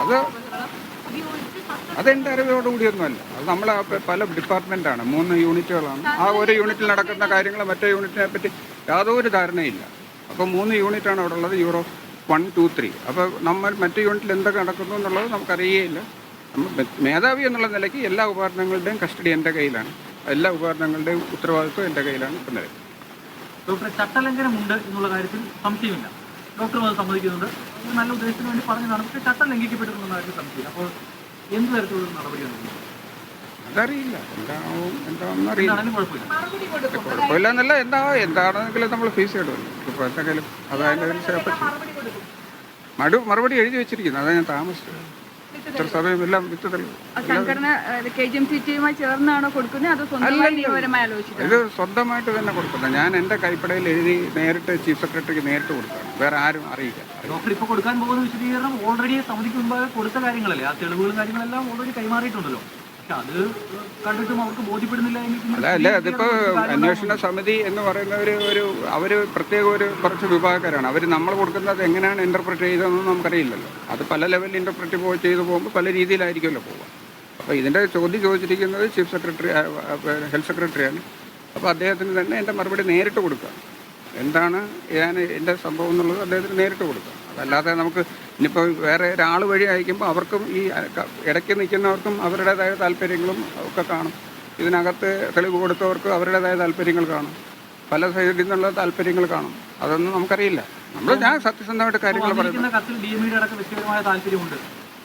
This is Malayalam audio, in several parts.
അത് അതെൻ്റെ അറിവോടുകൂടിയൊന്നുമല്ല. അത് നമ്മൾ പല ഡിപ്പാർട്ട്മെൻറ്റാണ്, 3 യൂണിറ്റുകളാണ്. ആ ഒരു യൂണിറ്റിൽ നടക്കുന്ന കാര്യങ്ങൾ മറ്റേ യൂണിറ്റിനെ പറ്റി യാതൊരു ധാരണയില്ല. അപ്പോൾ 3 യൂണിറ്റാണ് അവിടെ ഉള്ളത്, യൂറോ 1, 2, 3. അപ്പോൾ നമ്മൾ മറ്റേ യൂണിറ്റിൽ എന്തൊക്കെ നടക്കുന്നു എന്നുള്ളത് നമുക്കറിയുകയില്ല. മേധാവി എന്നുള്ള നിലയ്ക്ക് എല്ലാ ഉപകരണങ്ങളുടെയും കസ്റ്റഡി എൻ്റെ കയ്യിലാണ്, എല്ലാ ഉപകരണങ്ങളുടെയും ഉത്തരവാദിത്വം എൻ്റെ കയ്യിലാണ് ഇപ്പം നിലവിൽ. ഡോക്ടറെ, ചട്ടലംഘനമുണ്ട് എന്നുള്ള കാര്യത്തിൽ സംശയമില്ല, ഡോക്ടറും അത് സമ്മതിക്കുന്നുണ്ട്. നല്ല ഉദ്ദേശത്തിന് വേണ്ടി പറഞ്ഞതാണ്, പക്ഷേ ചട്ടം ലംഘിക്കപ്പെട്ടിട്ടുള്ള കാര്യത്തിൽ സംശയമില്ല. അപ്പോൾ എന്ത് തരത്തിലുള്ള നടപടിയാണ്? അതറിയില്ല, എന്താണെന്ന് അറിയില്ല. കുഴപ്പമില്ല കുഴപ്പമില്ലെന്നല്ല, എന്താണെങ്കിലും നമ്മൾ ഫേസ് ചെയ്യണമല്ലോ. ഇപ്പോൾ എന്തെങ്കിലും അതതിൻ്റെ മറുപടി എഴുതി വെച്ചിരിക്കുന്നു, അതാണ് ഞാൻ താമസിച്ചത്. ഇത്ര സമയം എല്ലാം ഇത് സ്വന്തമായിട്ട് തന്നെ കൊടുക്കുന്നത്. ഞാൻ എൻ്റെ കൈപ്പടയിൽ എഴുതി നേരിട്ട് ചീഫ് സെക്രട്ടറിക്ക് നേരിട്ട് കൊടുത്താണ്, വേറെ ആരും അറിയില്ല. ഡോക്ടർ ഇപ്പോൾ കൊടുക്കാൻ പോകുന്ന വിശദീകരണം ഓൾറെഡി സമിതിക്ക് മുമ്പ് കൊടുത്ത കാര്യങ്ങളല്ലേ, ആ തെളിവുകളും കാര്യങ്ങളെല്ലാം ഓൾറെഡി കൈമാറിയിട്ടുണ്ടല്ലോ. പക്ഷെ അത് കണ്ടിട്ടും അവർക്ക് ബോധ്യപ്പെടുന്നില്ല. അല്ല, അതിപ്പോൾ അന്വേഷണ സമിതി എന്ന് പറയുന്നവർ അവർ പ്രത്യേക കുറച്ച് വിഭാഗക്കാരാണ്. അവർ നമ്മൾ കൊടുക്കുന്നത് എങ്ങനെയാണ് ഇൻ്റർപ്രറ്റ് ചെയ്തതെന്ന് നമുക്കറിയില്ലല്ലോ. അത് പല ലെവലിൽ ഇൻ്റർപ്രറ്റ് ചെയ്ത് പോകുമ്പോൾ പല രീതിയിലായിരിക്കുമല്ലോ പോവുക. അപ്പോൾ ഇതിൻ്റെ ചോദിച്ചിരിക്കുന്നത് ചീഫ് സെക്രട്ടറി, ഹെൽത്ത് സെക്രട്ടറിയാണ്. അപ്പോൾ അദ്ദേഹത്തിന് തന്നെ എൻ്റെ മറുപടി നേരിട്ട് കൊടുക്കുക. എന്താണ് എൻ്റെ സംഭവം എന്നുള്ളത് അദ്ദേഹത്തിന് നേരിട്ട് കൊടുക്കുക. അതല്ലാതെ നമുക്ക് ഇനിയിപ്പോൾ വേറെ ഒരാൾ വഴി അയക്കുമ്പോൾ അവർക്കും ഈ ഇടയ്ക്ക് നിൽക്കുന്നവർക്കും അവരുടേതായ താല്പര്യങ്ങളും ഒക്കെ കാണും. ഇതിനകത്ത് തെളിവ് കൊടുത്തവർക്ക് അവരുടേതായ താല്പര്യങ്ങൾ കാണും, പല സൈഡിൽ നിന്നുള്ള താല്പര്യങ്ങൾ കാണും. അതൊന്നും നമുക്കറിയില്ല. ഞാൻ സത്യസന്ധമായിട്ട് കാര്യങ്ങൾ പറയുന്നത്.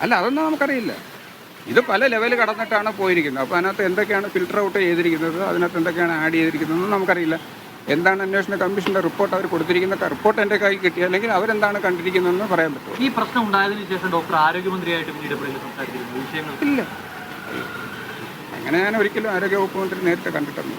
അല്ല, അതൊന്നും നമുക്കറിയില്ല. ഇത് പല ലെവൽ കടന്നിട്ടാണ് പോയിരിക്കുന്നത്. അപ്പോൾ അതിനകത്ത് എന്തൊക്കെയാണ് ഫിൽട്ടർ ഔട്ട് ചെയ്തിരിക്കുന്നത്, അതിനകത്ത് എന്തൊക്കെയാണ് ആഡ് ചെയ്തിരിക്കുന്നതെന്നും നമുക്കറിയില്ല. എന്താണ് അന്വേഷണ കമ്മീഷന്റെ റിപ്പോർട്ട് അവർ കൊടുത്തിരിക്കുന്ന റിപ്പോർട്ട് എൻ്റെ കൈ കിട്ടി, അല്ലെങ്കിൽ അവരെന്താണ് കണ്ടിരിക്കുന്നതെന്ന് പറയാൻ പറ്റുമോ? ഈ പ്രശ്നം ഉണ്ടായതിനു ശേഷം ഡോക്ടർ ആരോഗ്യമന്ത്രിയായിട്ട് ഇല്ല, അങ്ങനെ ഞാൻ ഒരിക്കലും ആരോഗ്യവകുപ്പ് മന്ത്രി നേരത്തെ കണ്ടിട്ടൊന്നും.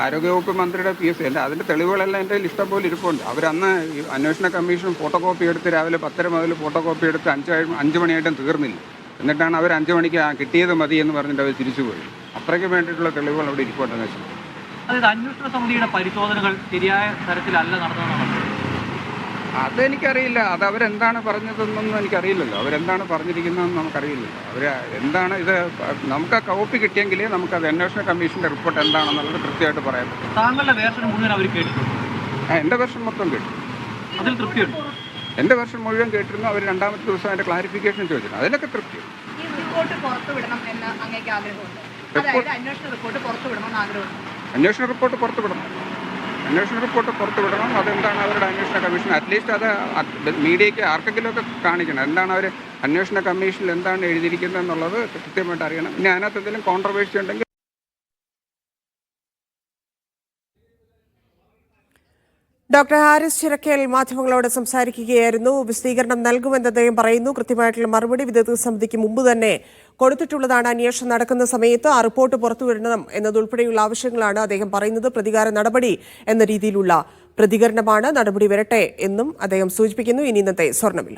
ആരോഗ്യവകുപ്പ് മന്ത്രിയുടെ PS അല്ല, അതിൻ്റെ തെളിവുകളെല്ലാം എൻ്റെ ഇഷ്ടം പോലെ ഇരിപ്പുണ്ട്. അവരന്ന് അന്വേഷണ കമ്മീഷൻ ഫോട്ടോ കോപ്പി എടുത്ത് രാവിലെ 10 മുതൽ ഫോട്ടോ കോപ്പി എടുത്ത് 5 മണിയായിട്ടും തീർന്നില്ല. എന്നിട്ടാണ് അവർ 5 മണിക്ക് കിട്ടിയത് മതി എന്ന് പറഞ്ഞിട്ട് അവർ തിരിച്ചുപോയി. അത്രയ്ക്ക് വേണ്ടിയിട്ടുള്ള തെളിവുകൾ അവിടെ ഇരിപ്പുണ്ടെന്ന് വെച്ചാൽ. അതായത് അന്വേഷണ സമിതിയുടെ പരിശോധനകൾ ശരിയായ തരത്തിലല്ല നടന്നതെന്നാണ്. അതെനിക്കറിയില്ല. അത് അവരെന്താണ് പറഞ്ഞതെന്നൊന്നും എനിക്കറിയില്ലല്ലോ. അവരെന്താണ് പറഞ്ഞിരിക്കുന്നതെന്ന് നമുക്കറിയില്ലല്ലോ. അവർ എന്താണ് ഇത് നമുക്ക് ആ കോപ്പി കിട്ടിയെങ്കിലേ നമുക്കത് അന്വേഷണ കമ്മീഷൻ്റെ റിപ്പോർട്ട് എന്താണെന്നുള്ളത് കൃത്യമായിട്ട് പറയാൻ പറ്റും. താങ്കളുടെ വേർഷൻ മുഴുവൻ അവർ കേട്ടിട്ടുണ്ട്? എൻ്റെ വേർഷൻ മൊത്തം കേട്ടു. അതിൽ തൃപ്തിയുണ്ട്? എൻ്റെ വേർഷൻ മുഴുവൻ കേട്ടിരുന്നു. അവർ 2ാമത്തെ ദിവസം അതിൻ്റെ ക്ലാരിഫിക്കേഷൻ ചോദിച്ചിരുന്നു. അതിലൊക്കെ തൃപ്തിയുണ്ട്. അന്വേഷണ റിപ്പോർട്ട് പുറത്തു വിടണം. അതെന്താണ് അവരുടെ അന്വേഷണ കമ്മീഷൻ, അറ്റ്ലീസ്റ്റ് അത് മീഡിയയ്ക്ക് ആർക്കെങ്കിലുമൊക്കെ കാണിക്കണം. എന്താണ് അവർ അന്വേഷണ കമ്മീഷനിൽ എന്താണ് എഴുതിയിരിക്കുന്നത് എന്നുള്ളത് കൃത്യമായിട്ട് അറിയണം. ഇനി അതിനകത്ത് എന്തെങ്കിലും കോൺട്രവേഴ്സി ഉണ്ടെങ്കിൽ. ഡോക്ടർ ഹാരിസ് ചിറക്കൽ മാധ്യമങ്ങളോട് സംസാരിക്കുകയായിരുന്നു. വിശദീകരണം നൽകുമെന്ന് അദ്ദേഹം പറയുന്നു. കൃത്യമായിട്ടുള്ള മറുപടി വിദഗ്ധ സമിതിക്ക് മുമ്പ് തന്നെ കൊടുത്തിട്ടുള്ളതാണ്. അന്വേഷണം നടക്കുന്ന സമയത്ത് ആ റിപ്പോർട്ട് പുറത്തുവിടണം എന്നതുൾപ്പെടെയുള്ള ആവശ്യങ്ങളാണ് അദ്ദേഹം പറയുന്നത്. പ്രതികാര നടപടി എന്ന രീതിയിലുള്ള പ്രതികരണമാണ്. നടപടി വരട്ടെ എന്നും അദ്ദേഹം സൂചിപ്പിക്കുന്നു. ഇനി ഇന്നത്തെ സ്വർണ്ണവില.